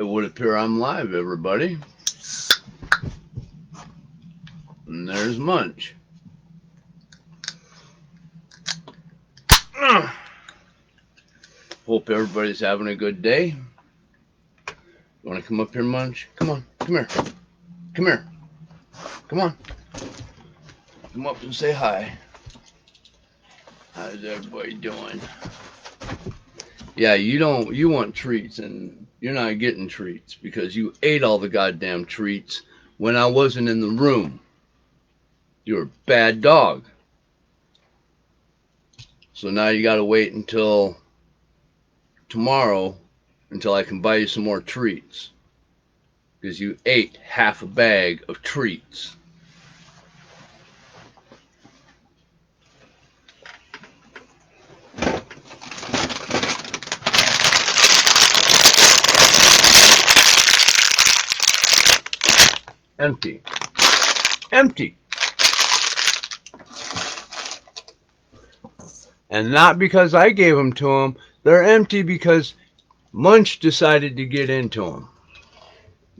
It would appear I'm live, everybody. And there's Munch. Hope everybody's having a good day. You want to come up here, Munch? Come on, come here. Come here. Come on. Come up and say hi. How's everybody doing? Yeah, you want treats, and you're not getting treats because you ate all the goddamn treats when I wasn't in the room. You're a bad dog. So now you gotta wait until tomorrow until I can buy you some more treats. Because you ate half a bag of treats. Empty. Empty. And not because I gave them to him. They're empty because Munch decided to get into them.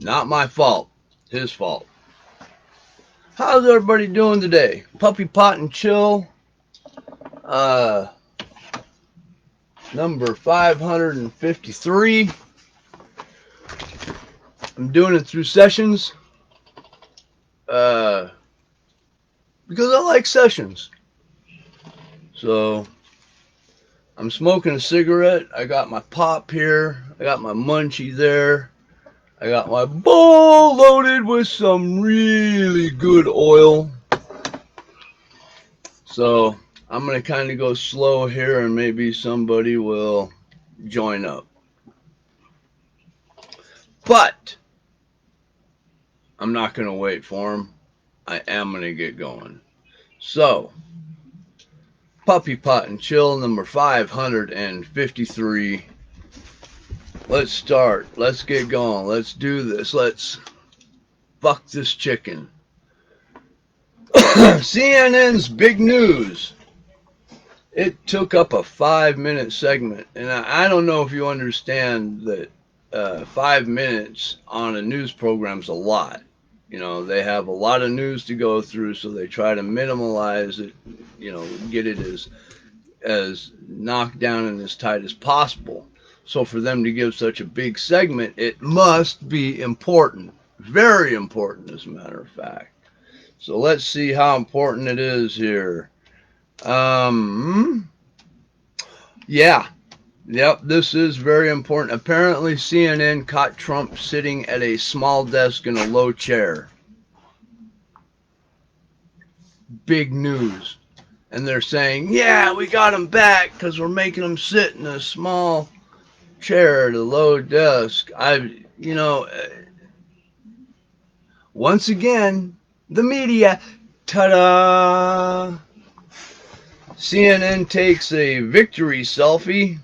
Not my fault. His fault. How's everybody doing today? Puppy Pot and Chill. Number 553. I'm doing it through sessions. Because I like sessions. So I'm smoking a cigarette. I got my pop here. I got my munchie there. I got my bowl loaded with some really good oil. So I'm going to kind of go slow here and maybe somebody will join up. But I'm not going to wait for them. I am going to get going. So, Puppy Pot and Chill number 553. Let's start. Let's get going. Let's do this. Let's fuck this chicken. CNN's big news. It took up a 5-minute segment. And I don't know if you understand that 5 minutes on a news program's a lot. You know, they have a lot of news to go through, so they try to minimalize it, you know, get it as knocked down and as tight as possible. So for them to give such a big segment, it must be important. Very important, as a matter of fact. So let's see how important it is here. Yeah. Yep, this is very important. Apparently, CNN caught Trump sitting at a small desk in a low chair. Big news. And they're saying, yeah, we got him back because we're making him sit in a small chair at a low desk. Once again, the media, ta-da! CNN takes a victory selfie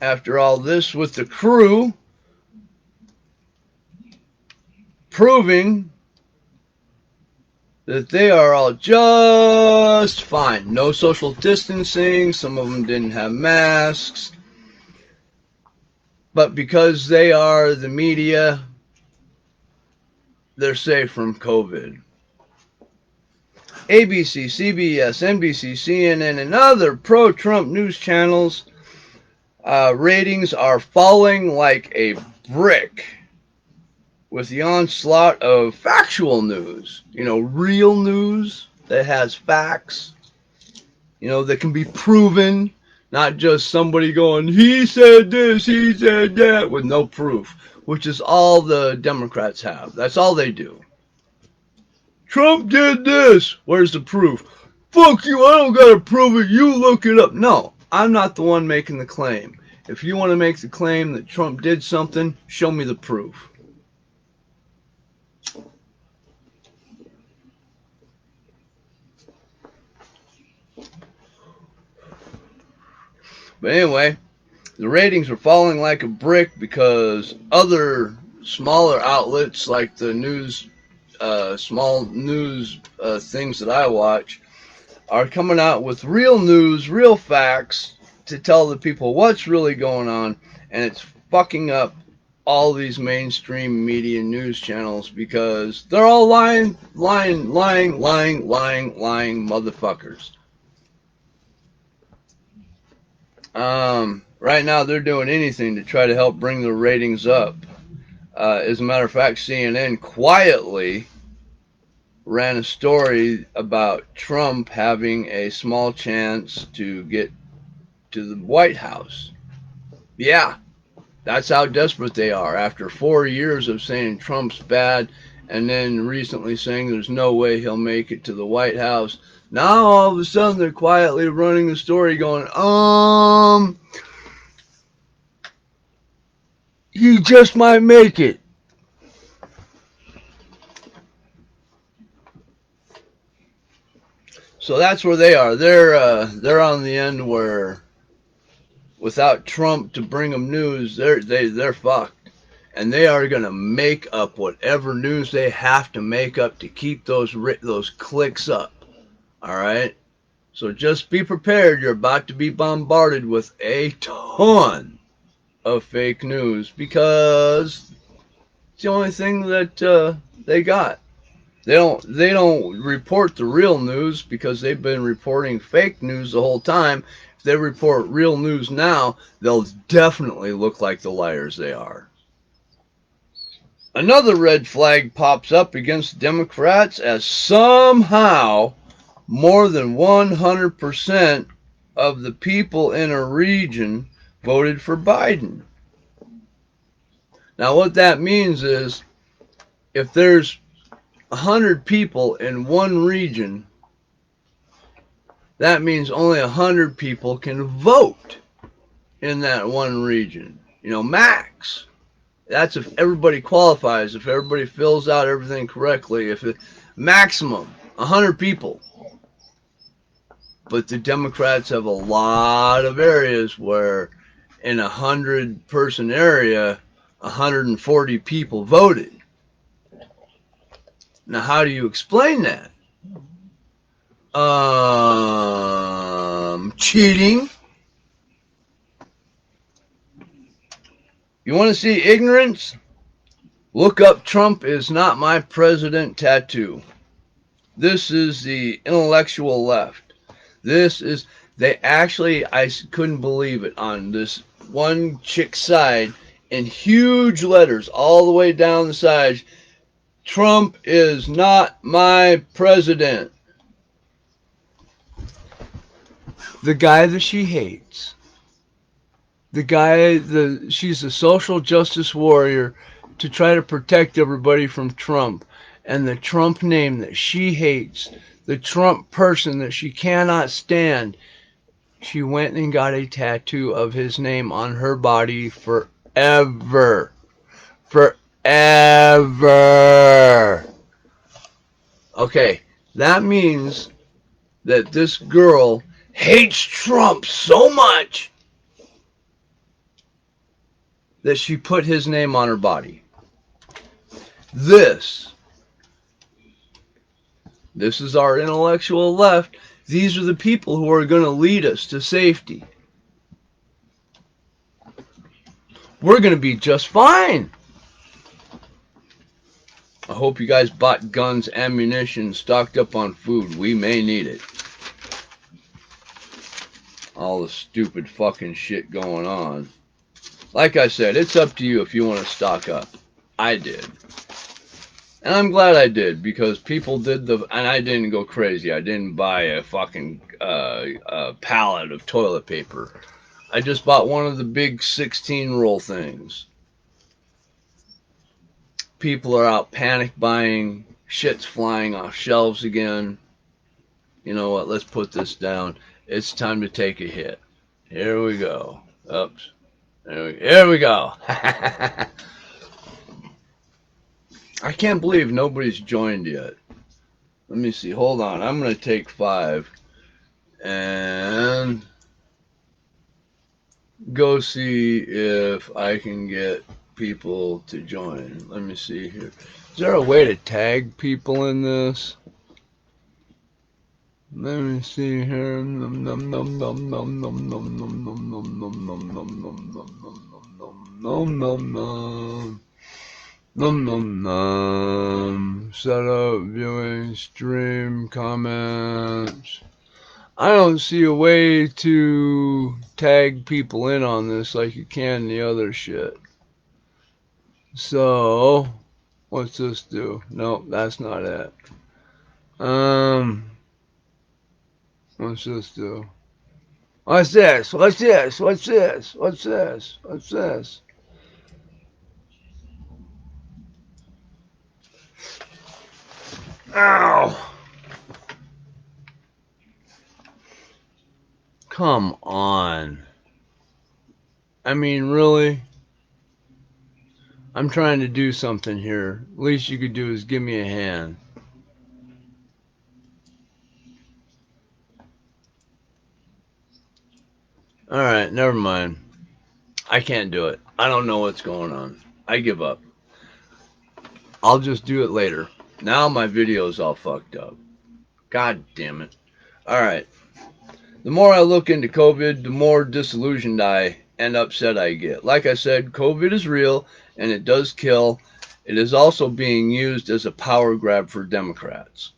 after all this with the crew, proving that they are all just fine. No social distancing. Some of them didn't have masks. But because they are the media, they're safe from COVID. ABC, CBS, NBC, CNN, and other pro-Trump news channels ratings are falling like a brick with the onslaught of factual news. You know, real news that has facts, you know, that can be proven, not just somebody going, he said this, he said that, with no proof, which is all the Democrats have. That's all they do. Trump did this. Where's the proof? Fuck you, I don't gotta prove it, you look it up. No, I'm not the one making the claim. If you want to make the claim that Trump did something, show me the proof. But anyway, the ratings were falling like a brick because other smaller outlets like the news, small news things that I watch are coming out with real news, real facts to tell the people what's really going on, and it's fucking up all these mainstream media news channels because they're all lying motherfuckers. Right now they're doing anything to try to help bring the ratings up. As a matter of fact, CNN quietly ran a story about Trump having a small chance to get to the White House. Yeah, that's how desperate they are. After 4 years of saying Trump's bad and then recently saying there's no way he'll make it to the White House, now all of a sudden they're quietly running the story going, he just might make it. So that's where they are. They're on the end where without Trump to bring them news, they're fucked, and they are gonna make up whatever news they have to make up to keep those clicks up. All right. So just be prepared. You're about to be bombarded with a ton of fake news because it's the only thing that they got. They don't report the real news because they've been reporting fake news the whole time. If they report real news now, they'll definitely look like the liars they are. Another red flag pops up against Democrats as somehow more than 100% of the people in a region voted for Biden. Now what that means is if there's 100 people in one region, that means only 100 people can vote in that one region. Max. That's if everybody qualifies, if everybody fills out everything correctly, maximum 100 people. But the Democrats have a lot of areas where in a 100-person area, 140 people voted. Now, how do you explain that? Cheating. You want to see ignorance? Look up Trump is not my president tattoo. This is the intellectual left. I couldn't believe it on this one chick's side in huge letters all the way down the sides. Trump is not my president. The guy that she hates. She's a social justice warrior to try to protect everybody from Trump. And the Trump name that she hates, the Trump person that she cannot stand, she went and got a tattoo of his name on her body forever. Forever. Okay, that means that this girl hates Trump so much that she put his name on her body. This is our intellectual left. These are the people who are going to lead us to safety. We're going to be just fine. I hope you guys bought guns, ammunition, stocked up on food. We may need it. All the stupid fucking shit going on. Like I said, it's up to you if you want to stock up. I did. And I'm glad I did because people did and I didn't go crazy. I didn't buy a fucking pallet of toilet paper. I just bought one of the big 16-roll things. People are out panic buying. Shit's flying off shelves again. You know what? Let's put this down. It's time to take a hit. Here we go. Oops. Here we go. I can't believe nobody's joined yet. Let me see. Hold on. I'm going to take 5 and go see if I can get people to join. Let me see here. Is there a way to tag people in this? Let me see here. Nom nom nom. Nom nom nom. Set up, viewing, stream, comments. I don't see a way to tag people in on this like you can the other shit. So, what's this do? Nope, that's not it. What's this do? What's this? What's this? What's this? What's this? What's this? Ow! Come on. I mean, really? I'm trying to do something here. Least you could do is give me a hand. Alright, never mind. I can't do it. I don't know what's going on. I give up. I'll just do it later. Now my video's all fucked up. God damn it. Alright. The more I look into COVID, the more disillusioned I and upset I get. Like I said, COVID is real and it does kill. It is also being used as a power grab for Democrats.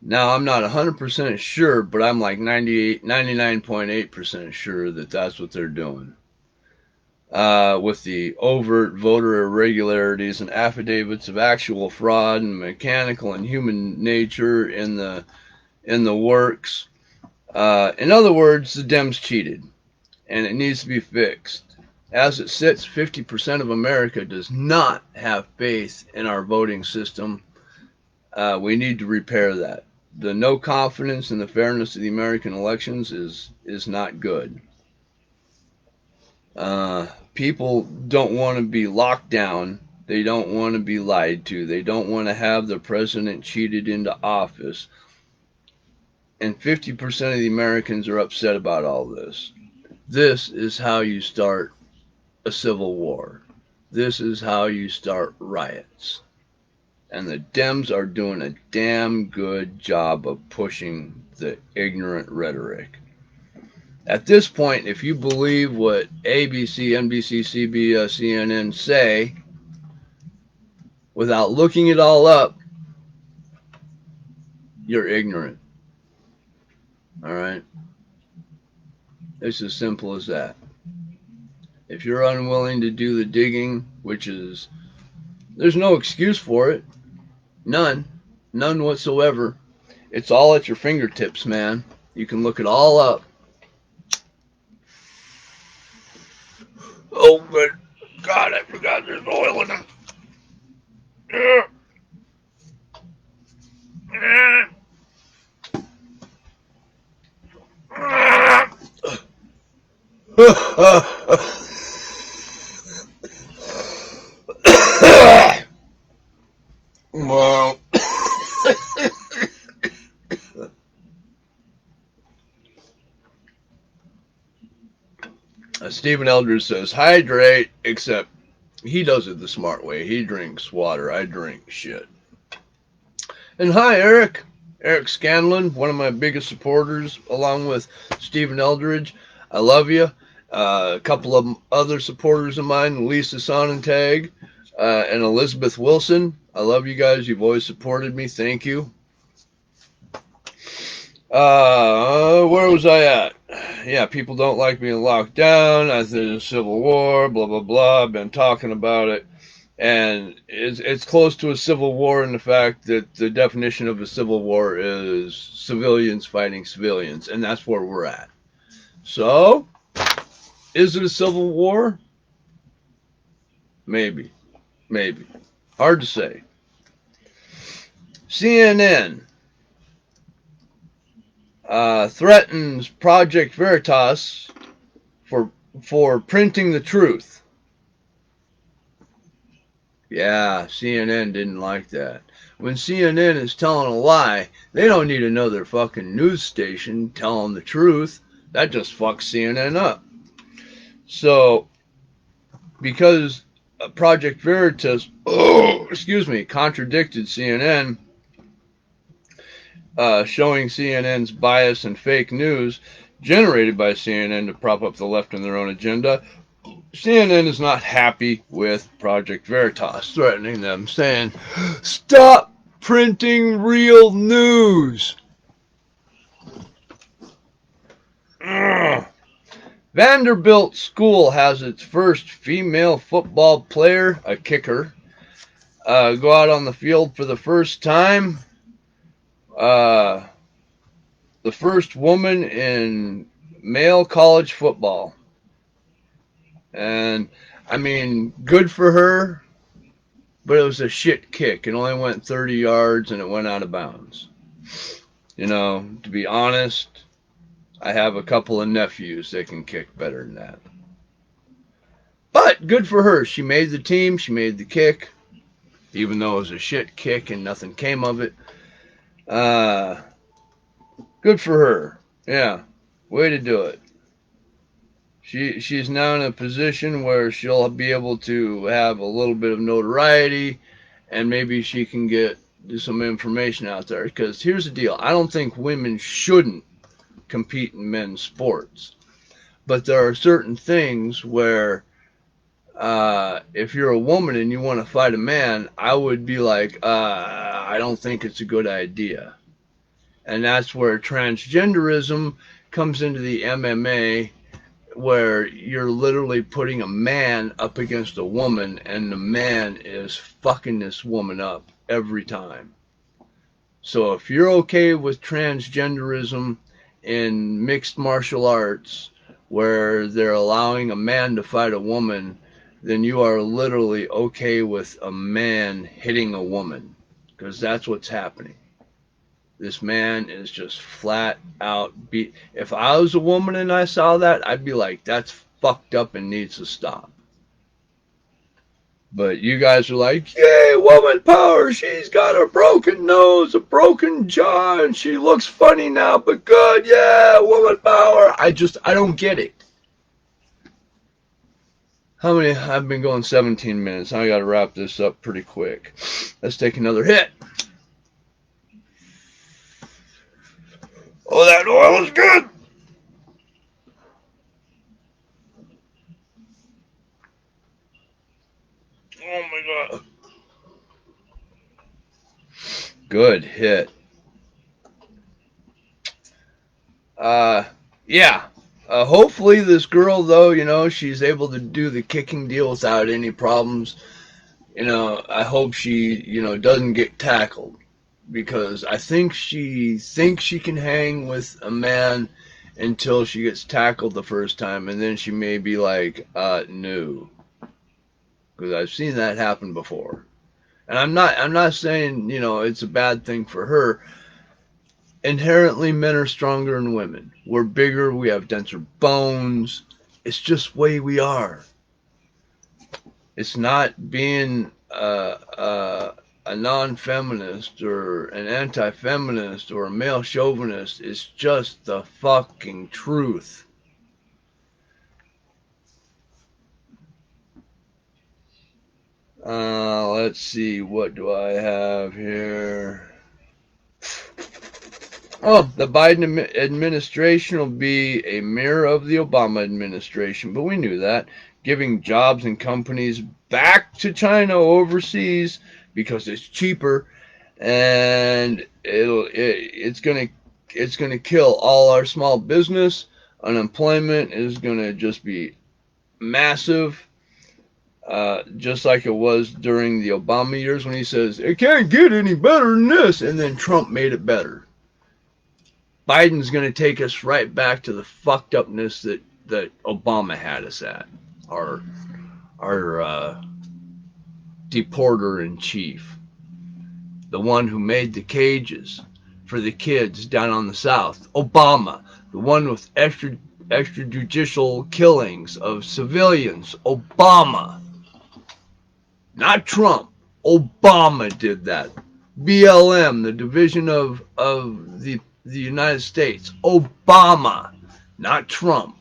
Now, I'm not 100% sure, but I'm like 99.8% sure that that's what they're doing. With the overt voter irregularities and affidavits of actual fraud and mechanical and human nature in the works. In other words, the Dems cheated, and it needs to be fixed. As it sits, 50% of America does not have faith in our voting system. We need to repair that. The no confidence in the fairness of the American elections is not good. People don't want to be locked down. They don't want to be lied to. They don't want to have the president cheated into office. And 50% of the Americans are upset about all this. This is how you start a civil war. This is how you start riots. And the Dems are doing a damn good job of pushing the ignorant rhetoric. At this point, if you believe what ABC, NBC, CBS, CNN say, without looking it all up, you're ignorant. All right? It's as simple as that. If you're unwilling to do the digging, which is, there's no excuse for it. None whatsoever. It's all at your fingertips, man. You can look it all up. Oh, but God, I forgot there's oil in them. Well, Stephen Eldridge says, hydrate, except he does it the smart way. He drinks water. I drink shit. And hi, Eric. Eric Scanlon, one of my biggest supporters, along with Stephen Eldridge. I love you. A couple of other supporters of mine, Lisa Sonnentag and Elizabeth Wilson. I love you guys. You've always supported me. Thank you. Where was I at? Yeah, people don't like being locked down. I think there's a civil war, blah, blah, blah. I've been talking about it. And it's close to a civil war in the fact that the definition of a civil war is civilians fighting civilians. And that's where we're at. So, is it a civil war? Maybe. Maybe. Hard to say. CNN threatens Project Veritas for printing the truth. Yeah, CNN didn't like that. When CNN is telling a lie, they don't need another fucking news station telling the truth. That just fucks CNN up. So, because Project Veritas, contradicted CNN, showing CNN's bias and fake news generated by CNN to prop up the left and their own agenda, CNN is not happy with Project Veritas, threatening them, saying, "Stop printing real news." Ugh. Vanderbilt School has its first female football player, a kicker, go out on the field for the first time. Uh, the first woman in male college football. And, I mean, good for her, but it was a shit kick. It only went 30 yards and it went out of bounds. You know, to be honest, I have a couple of nephews that can kick better than that. But good for her. She made the team. She made the kick, even though it was a shit kick and nothing came of it. Good for her. Yeah, way to do it. She's now in a position where she'll be able to have a little bit of notoriety, and maybe she can get some information out there. Because here's the deal: I don't think women shouldn't compete in men's sports, but there are certain things where if you're a woman and you want to fight a man, I would be like, I don't think it's a good idea. And that's where transgenderism comes into the MMA, where you're literally putting a man up against a woman, and the man is fucking this woman up every time. So if you're okay with transgenderism in mixed martial arts, where they're allowing a man to fight a woman, then you are literally okay with a man hitting a woman, because that's what's happening. This man is just flat out beat. If I was a woman and I saw that, I'd be like, that's fucked up and needs to stop. But you guys are like, yay, woman power. She's got a broken nose, a broken jaw, and she looks funny now, but good. Yeah, woman power. I don't get it. How many? I've been going 17 minutes. I got to wrap this up pretty quick. Let's take another hit. Oh, that oil is good. Oh my God. Good hit. Yeah. Hopefully this girl, though, she's able to do the kicking deal without any problems. I hope she, doesn't get tackled, because I think she thinks she can hang with a man until she gets tackled the first time, and then she may be like, no. Because I've seen that happen before. And I'm not saying, it's a bad thing for her. Inherently, men are stronger than women. We're bigger, we have denser bones. It's just the way we are. It's not being a non-feminist or an anti-feminist or a male chauvinist. It's just the fucking truth. Let's see, what do I have here? Oh, the Biden administration will be a mirror of the Obama administration, but we knew that. Giving jobs and companies back to China overseas because it's cheaper, and it's gonna kill all our small business. Unemployment is gonna just be massive, just like it was during the Obama years when he says it can't get any better than this, and then Trump made it better. Biden's going to take us right back to the fucked upness that Obama had us at. Our deporter in chief, the one who made the cages for the kids down on the South. Obama, the one with extrajudicial killings of civilians. Obama, not Trump. Obama did that. BLM, the division of the United States. Obama, not Trump.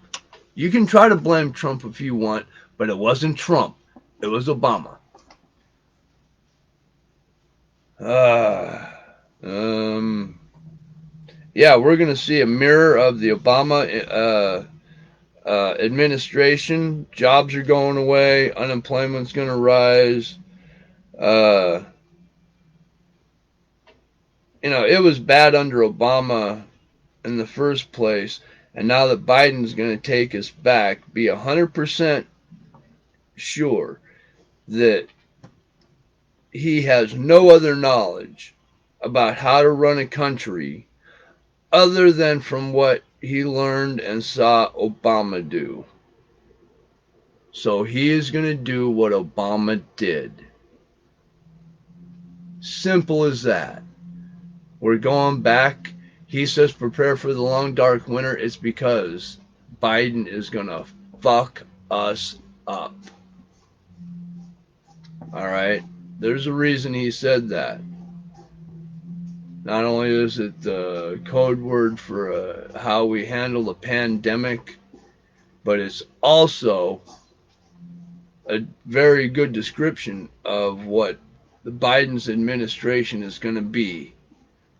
You can try to blame Trump if you want, but it wasn't Trump. It was Obama. Yeah, we're going to see a mirror of the Obama administration, jobs are going away, unemployment's going to rise. Uh, it was bad under Obama in the first place, and now that Biden's going to take us back, be 100% sure that he has no other knowledge about how to run a country other than from what he learned and saw Obama do. So he is going to do what Obama did. Simple as that. We're going back. He says prepare for the long dark winter. It's because Biden is going to fuck us up. All right? There's a reason he said that. Not only is it the code word for how we handle a pandemic, but it's also a very good description of what the Biden's administration is going to be.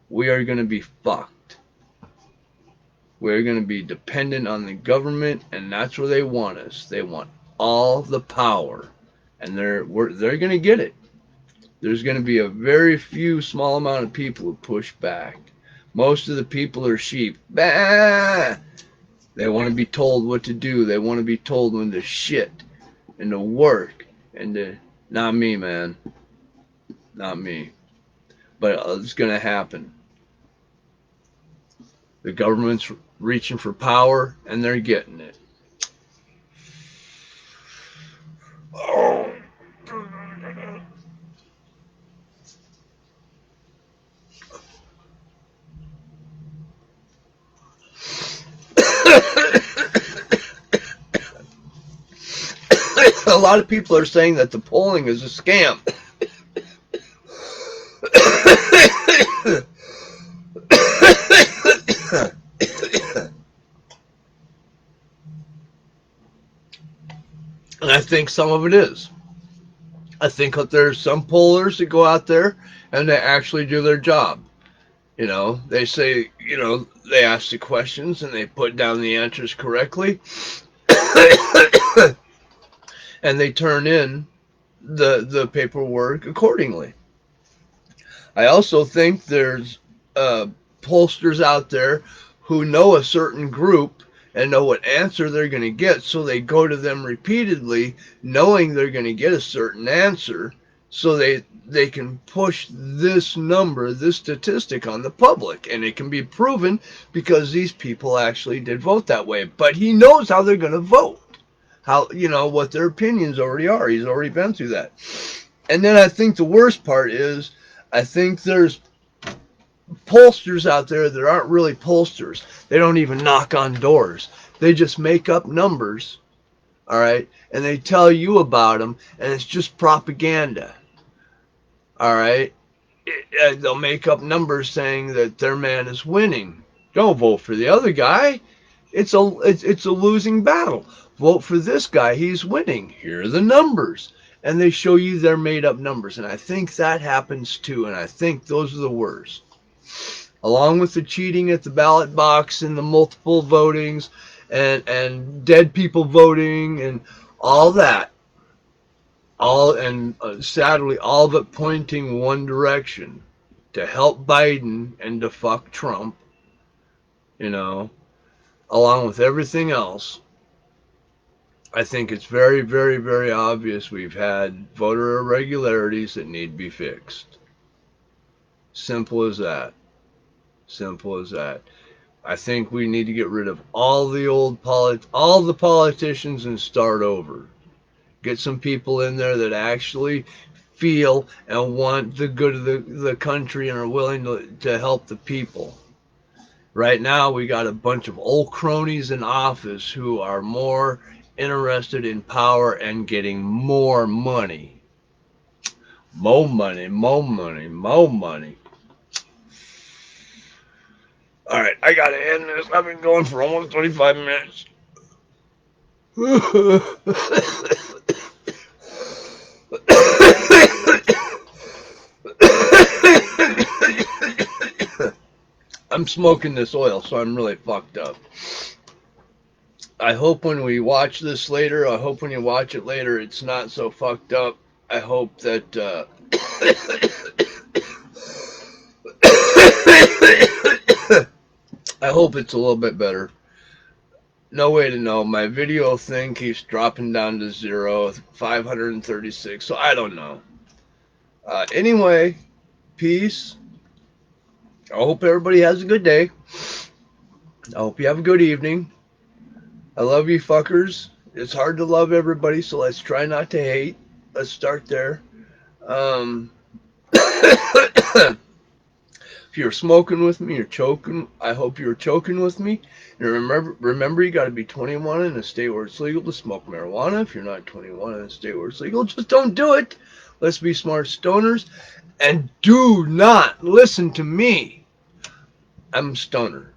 We are going to be fucked. We're going to be dependent on the government, and that's where they want us. They want all the power, and they're going to get it. There's going to be a very few small amount of people who push back. Most of the people are sheep. Bah! They want to be told what to do. They want to be told when to shit and to work and to... Not me, man. Not me. But it's going to happen. The government's reaching for power, and they're getting it. Oh. A lot of people are saying that the polling is a scam. And I think some of it is. I think that there's some pollers that go out there and they actually do their job. They say, they ask the questions and they put down the answers correctly. And they turn in the paperwork accordingly. I also think there's pollsters out there who know a certain group and know what answer they're going to get, so they go to them repeatedly knowing they're going to get a certain answer, so they can push this number, this statistic on the public, and it can be proven because these people actually did vote that way. But he knows how they're going to vote, how, what their opinions already are. He's already been through that. And then I think the worst part is, I think there's pollsters out there that aren't really pollsters. They don't even knock on doors. They just make up numbers, all right, and they tell you about them, and it's just propaganda, all right. They'll make up numbers saying that their man is winning. Don't vote for the other guy. It's a losing battle. Vote for this guy. He's winning. Here are the numbers. And they show you their made-up numbers. And I think that happens too. And I think those are the worst. Along with the cheating at the ballot box and the multiple votings and dead people voting and all that. Sadly, all of it pointing one direction, to help Biden and to fuck Trump, along with everything else. I think it's very, very, very obvious we've had voter irregularities that need to be fixed. Simple as that. Simple as that. I think we need to get rid of all the politicians and start over. Get some people in there that actually feel and want the good of the country and are willing to help the people. Right now, we got a bunch of old cronies in office who are more interested in power and getting more money. More money, more money, more money. All right, I got to end this. I've been going for almost 25 minutes. I'm smoking this oil, so I'm really fucked up. I hope when we watch this later, I hope when you watch it later, it's not so fucked up. I hope that, I hope it's a little bit better. No way to know. My video thing keeps dropping down to 0, 536, so I don't know. Anyway, peace. I hope everybody has a good day. I hope you have a good evening. I love you fuckers. It's hard to love everybody, so let's try not to hate. Let's start there. Um, if you're smoking with me, you're choking. I hope you're choking with me. And remember, you got to be 21 in a state where it's legal to smoke marijuana. If you're not 21 in a state where it's legal, just don't do it. Let's be smart stoners. And do not listen to me. I'm a stoner.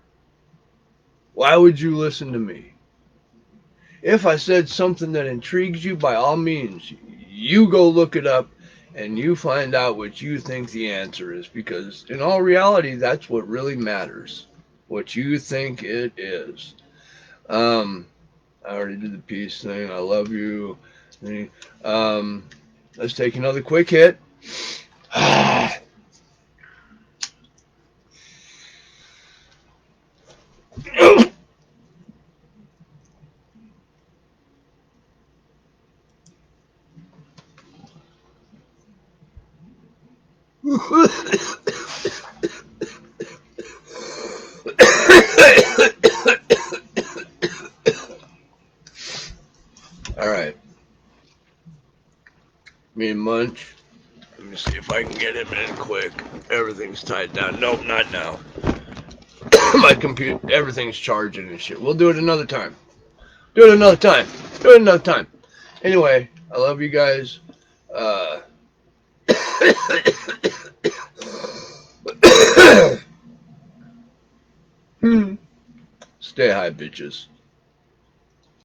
Why would you listen to me? If I said something that intrigues you, by all means, you go look it up and you find out what you think the answer is. Because in all reality, that's what really matters. What you think it is. I already did the peace thing. I love you. Um, let's take another quick hit. All right. Me and Munch. Let me see if I can get him in quick. Everything's tied down. Nope, not now. My computer, everything's charging and shit. We'll do it another time. Do it another time. Do it another time. Anyway, I love you guys. Uh, Stay high, bitches.